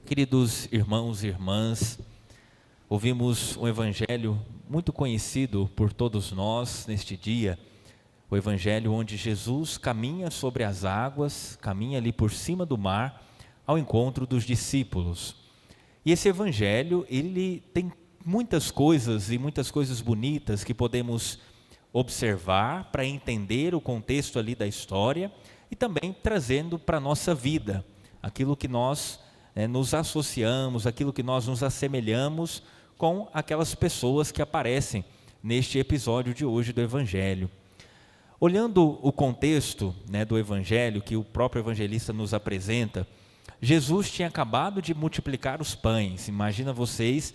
Queridos irmãos e irmãs, ouvimos um evangelho muito conhecido por todos nós neste dia, o evangelho onde Jesus caminha sobre as águas, caminha ali por cima do mar, ao encontro dos discípulos. E esse evangelho, ele tem muitas coisas e muitas coisas bonitas que podemos observar para entender o contexto ali da história e também trazendo para a nossa vida, aquilo que nós nos associamos, aquilo que nós nos assemelhamos com aquelas pessoas que aparecem neste episódio de hoje do Evangelho. Olhando o contexto do Evangelho que o próprio evangelista nos apresenta, Jesus tinha acabado de multiplicar os pães. Imagina vocês,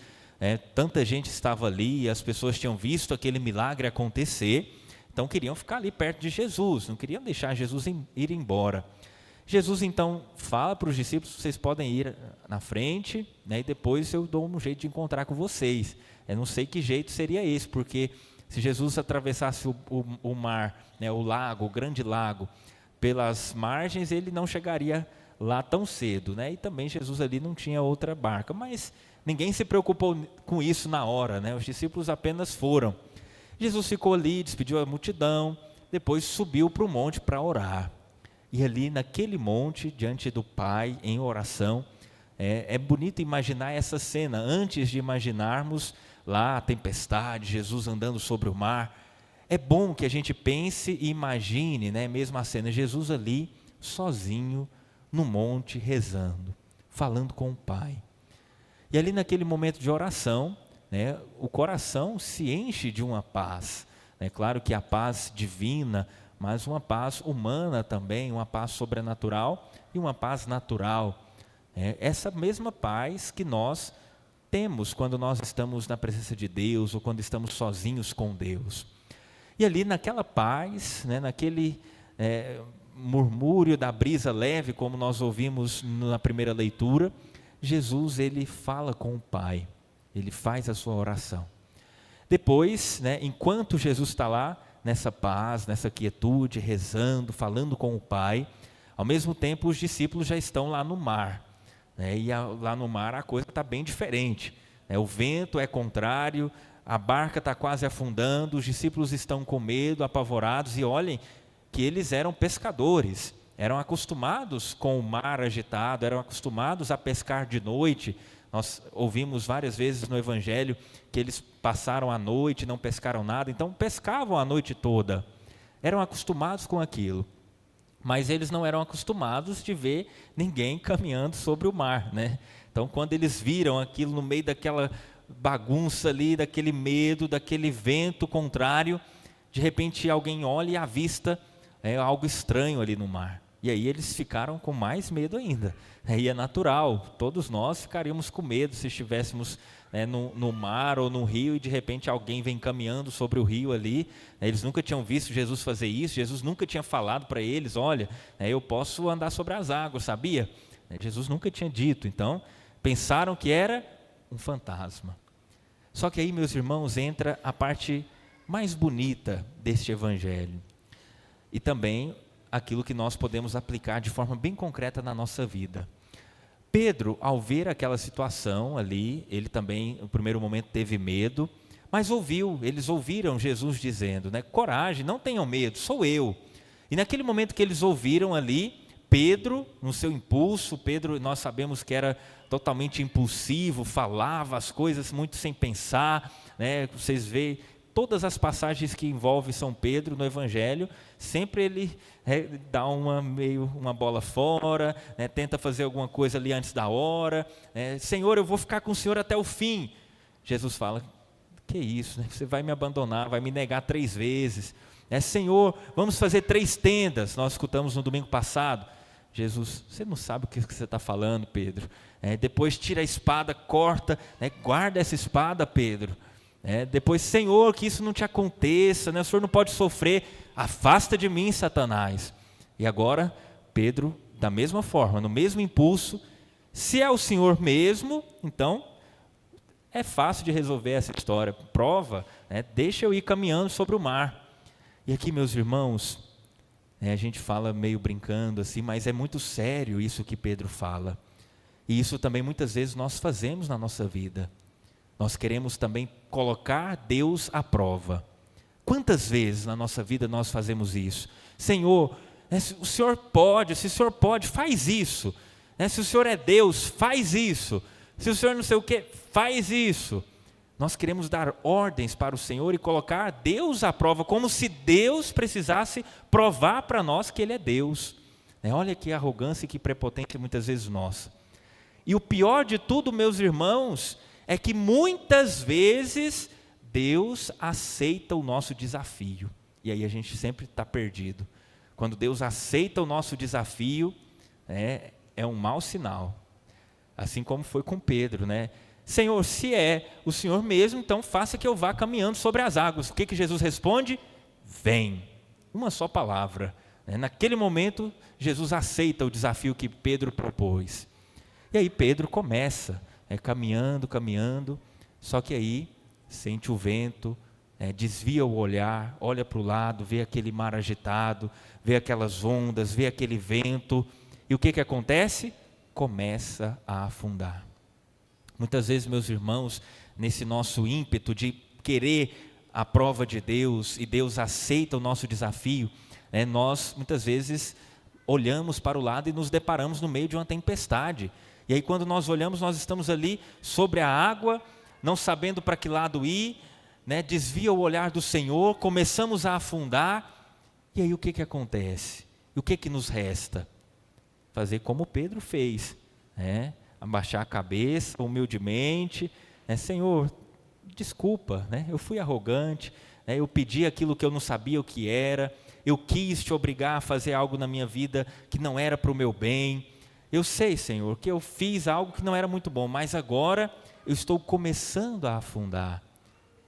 tanta gente estava ali e as pessoas tinham visto aquele milagre acontecer, então queriam ficar ali perto de Jesus, não queriam deixar Jesus ir embora. Jesus então fala para os discípulos: vocês podem ir na frente, e depois eu dou um jeito de encontrar com vocês. Eu não sei que jeito seria esse, porque se Jesus atravessasse o mar, o lago, o grande lago, pelas margens, ele não chegaria lá tão cedo, e também Jesus ali não tinha outra barca, mas ninguém se preocupou com isso na hora, os discípulos apenas foram. Jesus ficou ali, despediu a multidão, depois subiu para o monte para orar. E ali naquele monte, diante do Pai, em oração, é bonito imaginar essa cena, antes de imaginarmos lá a tempestade, Jesus andando sobre o mar. É bom que a gente pense e imagine, mesmo a cena, Jesus ali, sozinho, no monte, rezando, falando com o Pai. E ali naquele momento de oração, o coração se enche de uma paz. Claro que a paz divina, mas uma paz humana também, uma paz sobrenatural e uma paz natural. Essa mesma paz que nós temos quando nós estamos na presença de Deus ou quando estamos sozinhos com Deus. E ali naquela paz, naquele murmúrio da brisa leve, como nós ouvimos na primeira leitura, Jesus ele fala com o Pai, ele faz a sua oração. Depois, enquanto Jesus está lá, nessa paz, nessa quietude, rezando, falando com o Pai, ao mesmo tempo os discípulos já estão lá no mar, e lá no mar a coisa está bem diferente, o vento é contrário, a barca está quase afundando, os discípulos estão com medo, apavorados, e olhem que eles eram pescadores, eram acostumados com o mar agitado, eram acostumados a pescar de noite. Nós ouvimos várias vezes no Evangelho que eles passaram a noite, não pescaram nada, então pescavam a noite toda, eram acostumados com aquilo, mas eles não eram acostumados de ver ninguém caminhando sobre o mar, Então quando eles viram aquilo no meio daquela bagunça ali, daquele medo, daquele vento contrário, de repente alguém olha e avista algo estranho ali no mar. E aí eles ficaram com mais medo ainda. E é natural, todos nós ficaríamos com medo se estivéssemos no mar ou no rio e de repente alguém vem caminhando sobre o rio ali. Eles nunca tinham visto Jesus fazer isso, Jesus nunca tinha falado para eles: olha, eu posso andar sobre as águas, sabia? Jesus nunca tinha dito, então pensaram que era um fantasma. Só que aí, meus irmãos, entra a parte mais bonita deste evangelho. E também aquilo que nós podemos aplicar de forma bem concreta na nossa vida. Pedro, ao ver aquela situação ali, ele também, no primeiro momento, teve medo, mas eles ouviram Jesus dizendo, coragem, não tenham medo, sou eu. E naquele momento que eles ouviram ali, Pedro, no seu impulso, Pedro, nós sabemos que era totalmente impulsivo, falava as coisas muito sem pensar, vocês veem, todas as passagens que envolvem São Pedro no Evangelho, sempre ele dá uma bola fora, tenta fazer alguma coisa ali antes da hora, Senhor, eu vou ficar com o Senhor até o fim. Jesus fala: que isso, você vai me abandonar, vai me negar 3 vezes, Senhor, vamos fazer 3 tendas, nós escutamos no domingo passado. Jesus: você não sabe o que você está falando, Pedro. Depois tira a espada, corta, guarda essa espada, Pedro. Depois: Senhor, que isso não te aconteça, o Senhor não pode sofrer, afasta de mim, Satanás. E agora Pedro, da mesma forma, no mesmo impulso, se é o Senhor mesmo, então é fácil de resolver essa história, prova, deixa eu ir caminhando sobre o mar. E aqui, meus irmãos, a gente fala meio brincando assim, mas é muito sério isso que Pedro fala. E isso também muitas vezes nós fazemos na nossa vida. Nós queremos também colocar Deus à prova. Quantas vezes na nossa vida nós fazemos isso? Senhor, se o Senhor pode, se o Senhor pode, faz isso. Se o Senhor é Deus, faz isso. Se o Senhor não sei o que, faz isso. Nós queremos dar ordens para o Senhor e colocar Deus à prova, como se Deus precisasse provar para nós que Ele é Deus. Olha que arrogância e que prepotência muitas vezes nossa. E o pior de tudo, meus irmãos, é que muitas vezes Deus aceita o nosso desafio. E aí a gente sempre está perdido. Quando Deus aceita o nosso desafio, é um mau sinal. Assim como foi com Pedro, Senhor, se é o Senhor mesmo, então faça que eu vá caminhando sobre as águas. O que Jesus responde? Vem. Uma só palavra. Naquele momento, Jesus aceita o desafio que Pedro propôs. E aí Pedro começa, caminhando, só que aí sente o vento, desvia o olhar, olha para o lado, vê aquele mar agitado, vê aquelas ondas, vê aquele vento, e o que acontece? Começa a afundar. Muitas vezes, meus irmãos, nesse nosso ímpeto de querer a prova de Deus, e Deus aceita o nosso desafio, nós muitas vezes olhamos para o lado e nos deparamos no meio de uma tempestade. E aí quando nós olhamos, nós estamos ali sobre a água, não sabendo para que lado ir, desvia o olhar do Senhor, começamos a afundar, e aí o que acontece? E o que nos resta? Fazer como Pedro fez, abaixar a cabeça humildemente, Senhor, desculpa, eu fui arrogante, eu pedi aquilo que eu não sabia o que era, eu quis te obrigar a fazer algo na minha vida que não era para o meu bem. Eu sei, Senhor, que eu fiz algo que não era muito bom, mas agora eu estou começando a afundar.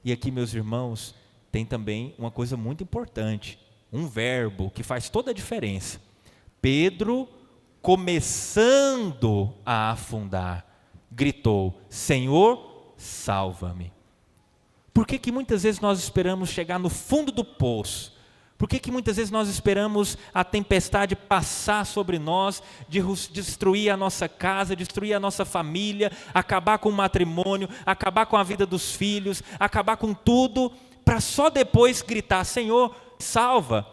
E aqui, meus irmãos, tem também uma coisa muito importante, um verbo que faz toda a diferença. Pedro, começando a afundar, gritou: Senhor, salva-me. Por que muitas vezes nós esperamos chegar no fundo do poço? Por que muitas vezes nós esperamos a tempestade passar sobre nós, destruir a nossa casa, destruir a nossa família, acabar com o matrimônio, acabar com a vida dos filhos, acabar com tudo, para só depois gritar: Senhor, salva.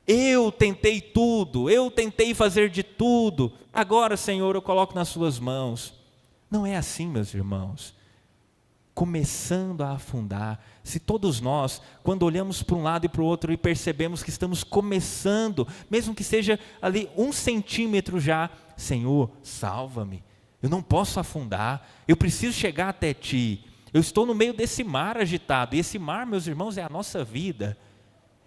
Eu tentei tudo, eu tentei fazer de tudo, agora, Senhor, eu coloco nas suas mãos. Não é assim, meus irmãos. Começando a afundar, se todos nós, quando olhamos para um lado e para o outro e percebemos que estamos começando, mesmo que seja ali 1 centímetro já, Senhor, salva-me, eu não posso afundar, eu preciso chegar até Ti, eu estou no meio desse mar agitado, e esse mar, meus irmãos, é a nossa vida,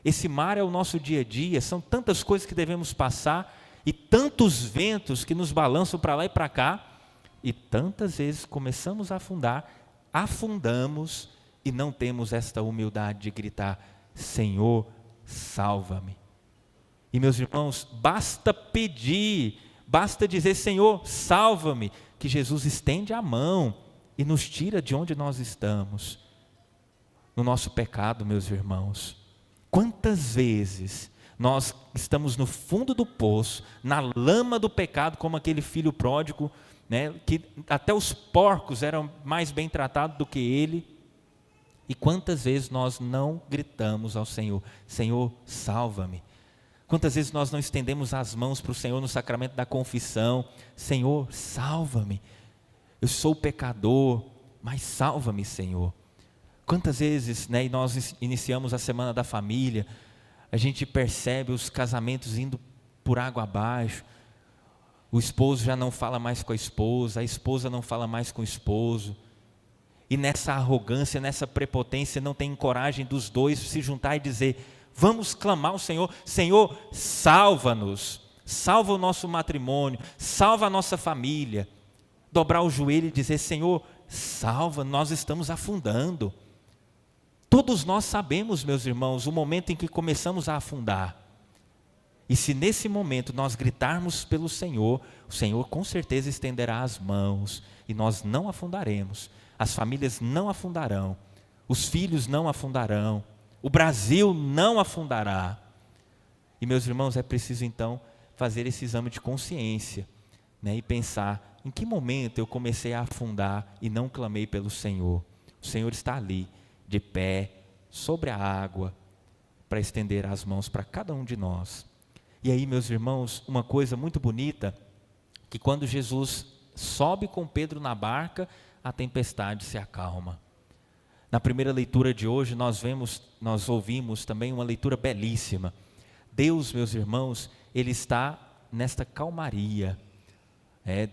esse mar é o nosso dia a dia, são tantas coisas que devemos passar, e tantos ventos que nos balançam para lá e para cá, e tantas vezes começamos a afundar, afundamos e não temos esta humildade de gritar: Senhor, salva-me. E meus irmãos, basta pedir, basta dizer: Senhor, salva-me, que Jesus estende a mão e nos tira de onde nós estamos, no nosso pecado, meus irmãos. Quantas vezes nós estamos no fundo do poço, na lama do pecado, como aquele filho pródigo, que até os porcos eram mais bem tratados do que ele, e quantas vezes nós não gritamos ao Senhor: Senhor, salva-me. Quantas vezes nós não estendemos as mãos para o Senhor no sacramento da confissão: Senhor, salva-me, eu sou pecador, mas salva-me, Senhor. Quantas vezes, e nós iniciamos a semana da família, a gente percebe os casamentos indo por água abaixo, o esposo já não fala mais com a esposa não fala mais com o esposo, e nessa arrogância, nessa prepotência, não tem coragem dos dois se juntar e dizer: vamos clamar ao Senhor: Senhor, salva-nos, salva o nosso matrimônio, salva a nossa família. Dobrar o joelho e dizer: Senhor, salva, nós estamos afundando. Todos nós sabemos, meus irmãos, o momento em que começamos a afundar. E se nesse momento nós gritarmos pelo Senhor, o Senhor com certeza estenderá as mãos e nós não afundaremos. As famílias não afundarão, os filhos não afundarão, o Brasil não afundará. E meus irmãos, é preciso então fazer esse exame de consciência, e pensar: em que momento eu comecei a afundar e não clamei pelo Senhor? O Senhor está ali, de pé, sobre a água, para estender as mãos para cada um de nós. E aí, meus irmãos, uma coisa muito bonita, que quando Jesus sobe com Pedro na barca, a tempestade se acalma. Na primeira leitura de hoje, nós ouvimos também uma leitura belíssima. Deus, meus irmãos, Ele está nesta calmaria.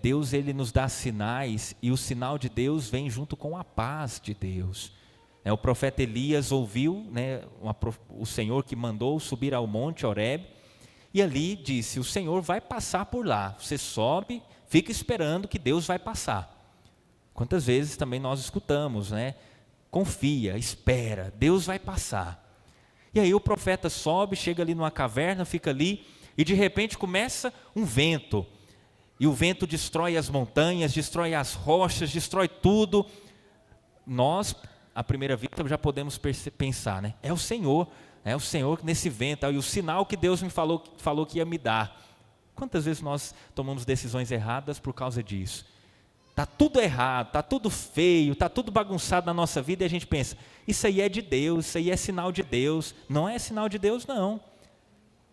Deus, Ele nos dá sinais, e o sinal de Deus vem junto com a paz de Deus. O profeta Elias ouviu, o Senhor que mandou subir ao monte Horebe, e ali disse: o Senhor vai passar por lá, você sobe, fica esperando que Deus vai passar. Quantas vezes também nós escutamos, confia, espera, Deus vai passar. E aí o profeta sobe, chega ali numa caverna, fica ali, e de repente começa um vento, e o vento destrói as montanhas, destrói as rochas, destrói tudo. Nós, à primeira vista, já podemos pensar, é o Senhor nesse vento, e o sinal que Deus me falou que ia me dar. Quantas vezes nós tomamos decisões erradas por causa disso? Está tudo errado, está tudo feio, está tudo bagunçado na nossa vida, e a gente pensa, isso aí é de Deus, isso aí é sinal de Deus. Não é sinal de Deus, não.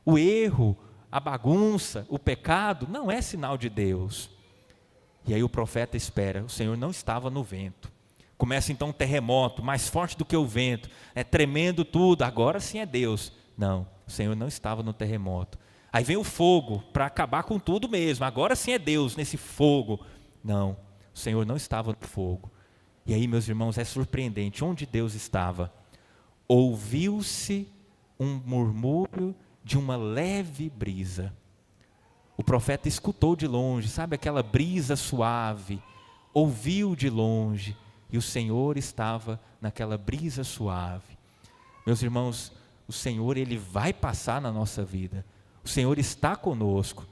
O erro, a bagunça, o pecado, não é sinal de Deus. E aí o profeta espera, o Senhor não estava no vento. Começa então um terremoto, mais forte do que o vento, tremendo tudo, agora sim é Deus. Não, o Senhor não estava no terremoto. Aí vem o fogo, para acabar com tudo mesmo, agora sim é Deus nesse fogo. Não, o Senhor não estava no fogo. E aí, meus irmãos, é surpreendente, onde Deus estava? Ouviu-se um murmúrio de uma leve brisa. O profeta escutou de longe, sabe aquela brisa suave, ouviu de longe, e o Senhor estava naquela brisa suave. Meus irmãos, o Senhor, Ele vai passar na nossa vida, o Senhor está conosco.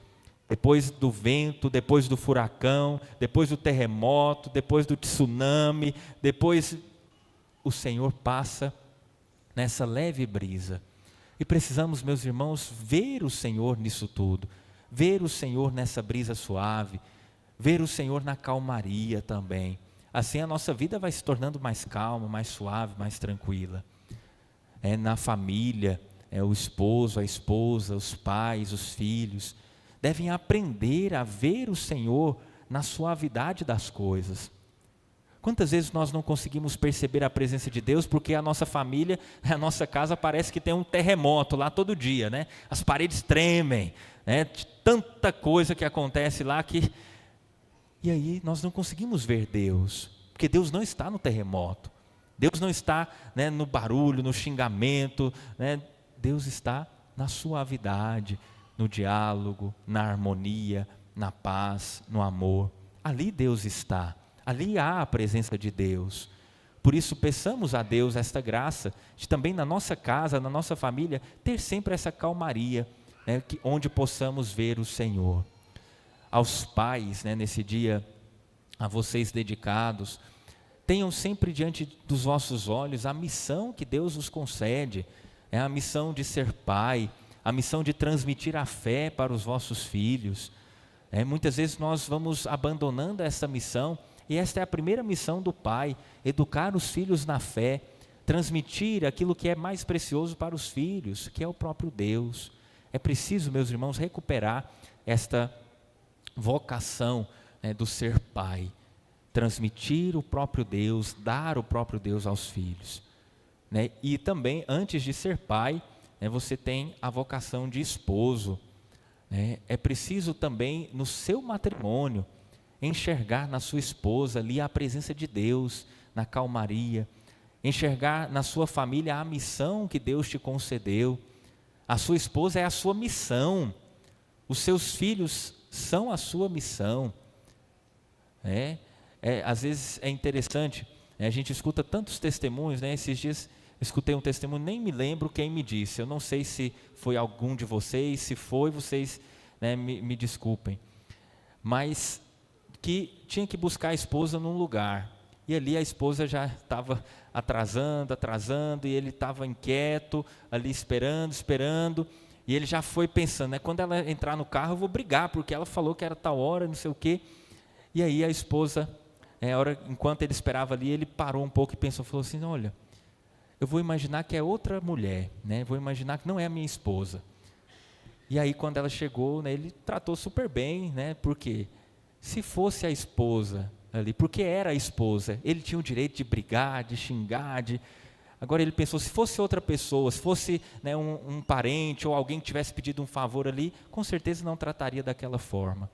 Depois do vento, depois do furacão, depois do terremoto, depois do tsunami, depois o Senhor passa nessa leve brisa. E precisamos, meus irmãos, ver o Senhor nisso tudo, ver o Senhor nessa brisa suave, ver o Senhor na calmaria também. Assim a nossa vida vai se tornando mais calma, mais suave, mais tranquila. Na família, o esposo, a esposa, os pais, os filhos devem aprender a ver o Senhor na suavidade das coisas. Quantas vezes nós não conseguimos perceber a presença de Deus porque a nossa família, a nossa casa parece que tem um terremoto lá todo dia, As paredes tremem, de tanta coisa que acontece lá que... E aí nós não conseguimos ver Deus, porque Deus não está no terremoto, Deus não está no barulho, no xingamento, Deus está na suavidade, no diálogo, na harmonia, na paz, no amor. Ali Deus está, ali há a presença de Deus. Por isso peçamos a Deus esta graça de também na nossa casa, na nossa família, ter sempre essa calmaria, onde possamos ver o Senhor. Aos pais, nesse dia, a vocês dedicados, tenham sempre diante dos vossos olhos a missão que Deus os concede, a missão de ser pai, a missão de transmitir a fé para os vossos filhos. Muitas vezes nós vamos abandonando essa missão, e esta é a primeira missão do pai, educar os filhos na fé, transmitir aquilo que é mais precioso para os filhos, que é o próprio Deus. É preciso, meus irmãos, recuperar esta vocação do ser pai, transmitir o próprio Deus, dar o próprio Deus aos filhos. E também, antes de ser pai, você tem a vocação de esposo. É preciso também, no seu matrimônio, enxergar na sua esposa ali a presença de Deus, na calmaria, enxergar na sua família a missão que Deus te concedeu. A sua esposa é a sua missão, os seus filhos são a sua missão. Às vezes é interessante, a gente escuta tantos testemunhos, esses dias escutei um testemunho, nem me lembro quem me disse, eu não sei se foi algum de vocês, se foi, vocês me desculpem, mas que tinha que buscar a esposa num lugar, e ali a esposa já estava atrasando, e ele estava inquieto, ali esperando, e ele já foi pensando, quando ela entrar no carro eu vou brigar, porque ela falou que era tal hora, não sei o quê, E aí a esposa, enquanto ele esperava ali, ele parou um pouco e pensou, falou assim, olha, eu vou imaginar que é outra mulher, né? Vou imaginar que não é a minha esposa. E aí quando ela chegou, né, ele tratou super bem, né? Porque se fosse a esposa ali, porque era a esposa, ele tinha o direito de brigar, de xingar, Agora ele pensou, se fosse outra pessoa, se fosse, né, um parente ou alguém que tivesse pedido um favor ali, com certeza não trataria daquela forma.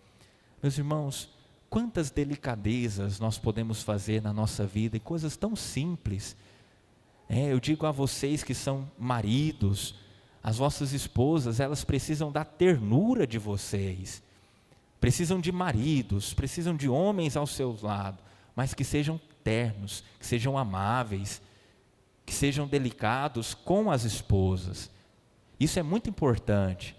Meus irmãos, quantas delicadezas nós podemos fazer na nossa vida, e coisas tão simples. Eu digo a vocês que são maridos, as vossas esposas, elas precisam da ternura de vocês, precisam de maridos, precisam de homens ao seu lado, mas que sejam ternos, que sejam amáveis, que sejam delicados com as esposas. Isso é muito importante.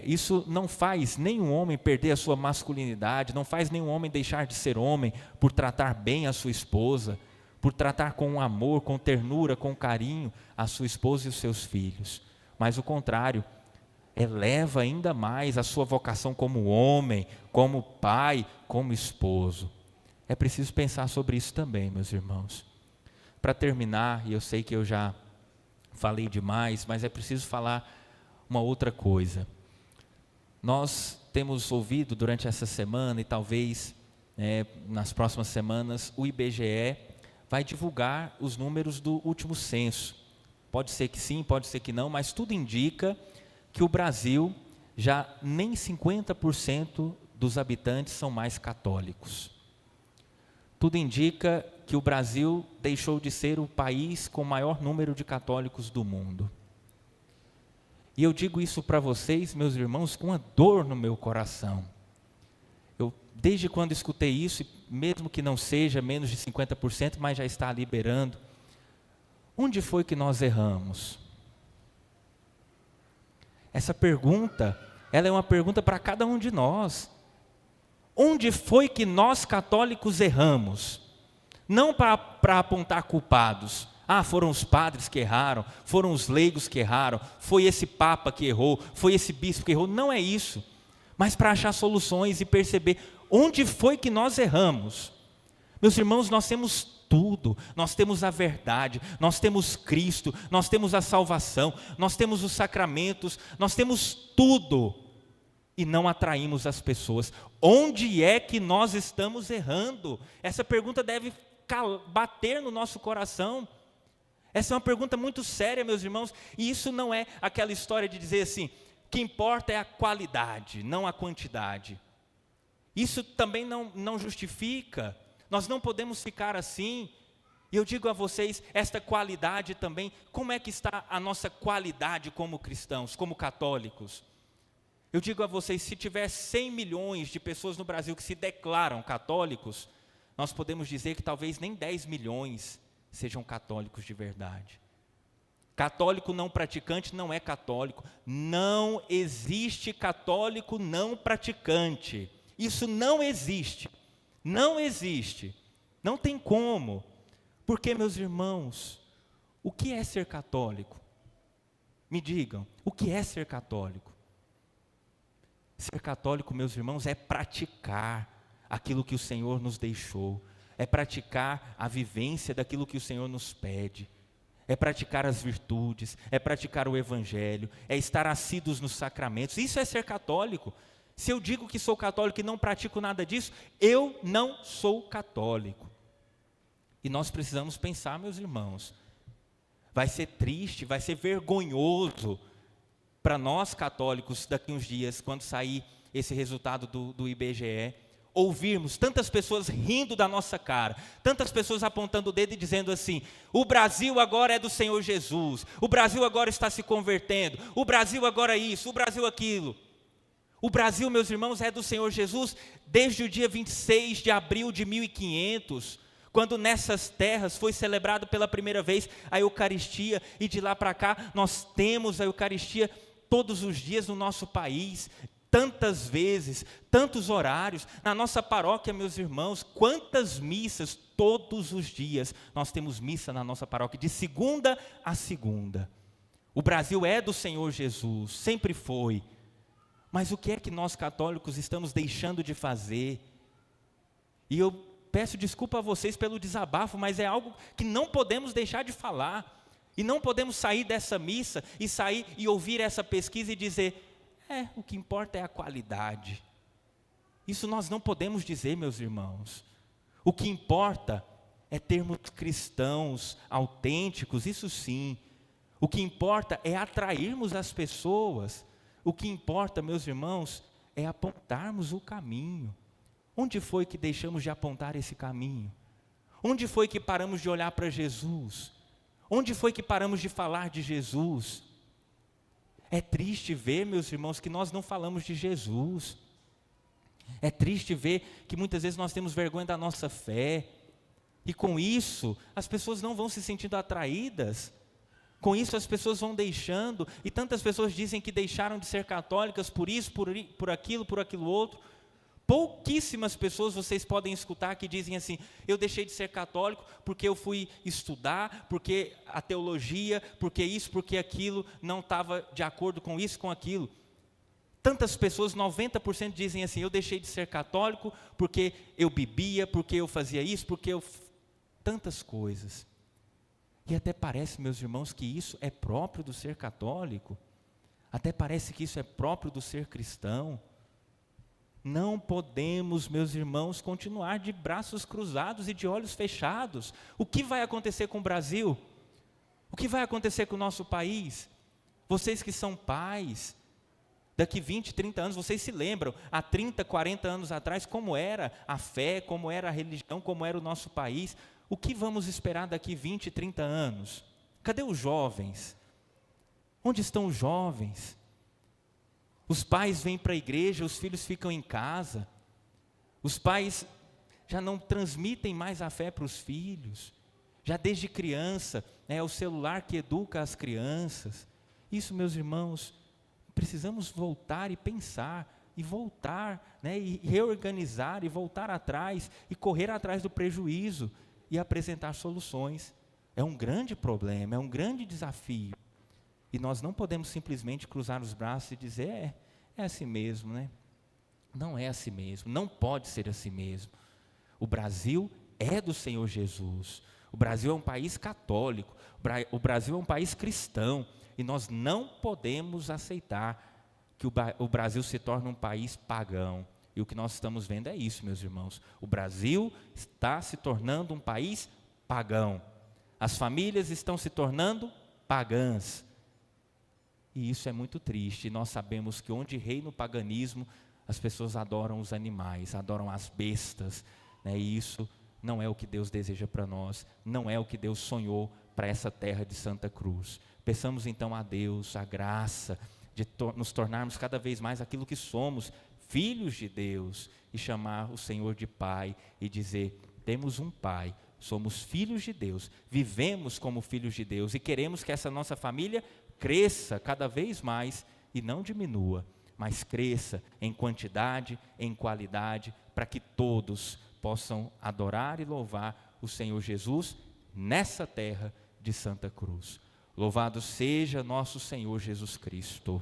Isso não faz nenhum homem perder a sua masculinidade, não faz nenhum homem deixar de ser homem por tratar bem a sua esposa, por tratar com amor, com ternura, com carinho a sua esposa e os seus filhos. Mas o contrário, eleva ainda mais a sua vocação como homem, como pai, como esposo. É preciso pensar sobre isso também, meus irmãos. Para terminar, e eu sei que eu já falei demais, mas é preciso falar uma outra coisa. Nós temos ouvido durante essa semana e talvez nas próximas semanas, o IBGE vai divulgar os números do último censo. Pode ser que sim, pode ser que não, mas tudo indica que o Brasil já nem 50% dos habitantes são mais católicos. Tudo indica que o Brasil deixou de ser o país com o maior número de católicos do mundo. E eu digo isso para vocês, meus irmãos, com uma dor no meu coração. Eu, desde quando escutei isso, mesmo que não seja menos de 50%, mas já está liberando, onde foi que nós erramos? Essa pergunta, ela é uma pergunta para cada um de nós. Onde foi que nós católicos erramos? Não para apontar culpados. Foram os padres que erraram, foram os leigos que erraram, foi esse papa que errou, foi esse bispo que errou. Não é isso. Mas para achar soluções e perceber onde foi que nós erramos. Meus irmãos, nós temos tudo, nós temos a verdade, nós temos Cristo, nós temos a salvação, nós temos os sacramentos, nós temos tudo. E não atraímos as pessoas. Onde é que nós estamos errando? Essa pergunta deve bater no nosso coração. Essa é uma pergunta muito séria, meus irmãos, e isso não é aquela história de dizer assim, o que importa é a qualidade, não a quantidade. Isso também não justifica, nós não podemos ficar assim. E eu digo a vocês, esta qualidade também, como é que está a nossa qualidade como cristãos, como católicos? Eu digo a vocês, se tiver 100 milhões de pessoas no Brasil que se declaram católicos, nós podemos dizer que talvez nem 10 milhões sejam católicos de verdade. Católico não praticante não é católico. Não existe católico não praticante. Isso não existe. Não existe. Não tem como. Porque, meus irmãos, o que é ser católico? Me digam, o que é ser católico? Ser católico, meus irmãos, é praticar aquilo que o Senhor nos deixou, é praticar a vivência daquilo que o Senhor nos pede, é praticar as virtudes, é praticar o Evangelho, é estar assíduos nos sacramentos. Isso é ser católico. Se eu digo que sou católico e não pratico nada disso, eu não sou católico. E nós precisamos pensar, meus irmãos, vai ser triste, vai ser vergonhoso para nós católicos daqui uns dias, quando sair esse resultado do IBGE, ouvirmos tantas pessoas rindo da nossa cara, tantas pessoas apontando o dedo e dizendo assim, o Brasil agora é do Senhor Jesus, o Brasil agora está se convertendo, o Brasil agora é isso, o Brasil aquilo. O Brasil, meus irmãos, é do Senhor Jesus desde o dia 26 de abril de 1500, quando nessas terras foi celebrado pela primeira vez a Eucaristia, e de lá para cá nós temos a Eucaristia todos os dias no nosso país, tantas vezes, tantos horários, na nossa paróquia, meus irmãos, quantas missas, todos os dias, nós temos missa na nossa paróquia, de segunda a segunda. O Brasil é do Senhor Jesus, sempre foi, mas o que é que nós católicos estamos deixando de fazer? E eu peço desculpa a vocês pelo desabafo, mas é algo que não podemos deixar de falar. E não podemos sair dessa missa e sair e ouvir essa pesquisa e dizer, o que importa é a qualidade. Isso nós não podemos dizer, meus irmãos. O que importa é termos cristãos autênticos, isso sim. O que importa é atrairmos as pessoas. O que importa, meus irmãos, é apontarmos o caminho. Onde foi que deixamos de apontar esse caminho? Onde foi que paramos de olhar para Jesus? Onde foi que paramos de falar de Jesus? É triste ver, meus irmãos, que nós não falamos de Jesus. É triste ver que muitas vezes nós temos vergonha da nossa fé. E com isso, as pessoas não vão se sentindo atraídas. Com isso, as pessoas vão deixando. E tantas pessoas dizem que deixaram de ser católicas por isso, por aquilo outro. Pouquíssimas pessoas vocês podem escutar que dizem assim, eu deixei de ser católico porque eu fui estudar, porque a teologia, porque isso, porque aquilo, não estava de acordo com isso, com aquilo. Tantas pessoas, 90% dizem assim, eu deixei de ser católico porque eu bebia, porque eu fazia isso, tantas coisas. E até parece, meus irmãos, que isso é próprio do ser católico, até parece que isso é próprio do ser cristão. Não podemos, meus irmãos, continuar de braços cruzados e de olhos fechados. O que vai acontecer com o Brasil? O que vai acontecer com o nosso país? Vocês que são pais, daqui 20, 30 anos, vocês se lembram, há 30, 40 anos atrás, como era a fé, como era a religião, como era o nosso país? O que vamos esperar daqui 20, 30 anos? Cadê os jovens? Onde estão os jovens? Os pais vêm para a igreja, os filhos ficam em casa. Os pais já não transmitem mais a fé para os filhos. Já desde criança, é o celular que educa as crianças. Isso, meus irmãos, precisamos voltar e pensar, e voltar, e reorganizar, e voltar atrás, e correr atrás do prejuízo, e apresentar soluções. É um grande problema, é um grande desafio. E nós não podemos simplesmente cruzar os braços e dizer, é assim mesmo, né? Não é assim mesmo, não pode ser assim mesmo. O Brasil é do Senhor Jesus. O Brasil é um país católico. O Brasil é um país cristão. E nós não podemos aceitar que o Brasil se torne um país pagão. E o que nós estamos vendo é isso, meus irmãos. O Brasil está se tornando um país pagão. As famílias estão se tornando pagãs. E isso é muito triste. Nós sabemos que onde reina o paganismo, as pessoas adoram os animais, adoram as bestas. E isso não é o que Deus deseja para nós, não é o que Deus sonhou para essa terra de Santa Cruz. Peçamos então a Deus a graça de nos tornarmos cada vez mais aquilo que somos, filhos de Deus, e chamar o Senhor de Pai e dizer, temos um Pai, somos filhos de Deus, vivemos como filhos de Deus e queremos que essa nossa família cresça cada vez mais e não diminua, mas cresça em quantidade, em qualidade, para que todos possam adorar e louvar o Senhor Jesus nessa terra de Santa Cruz. Louvado seja nosso Senhor Jesus Cristo.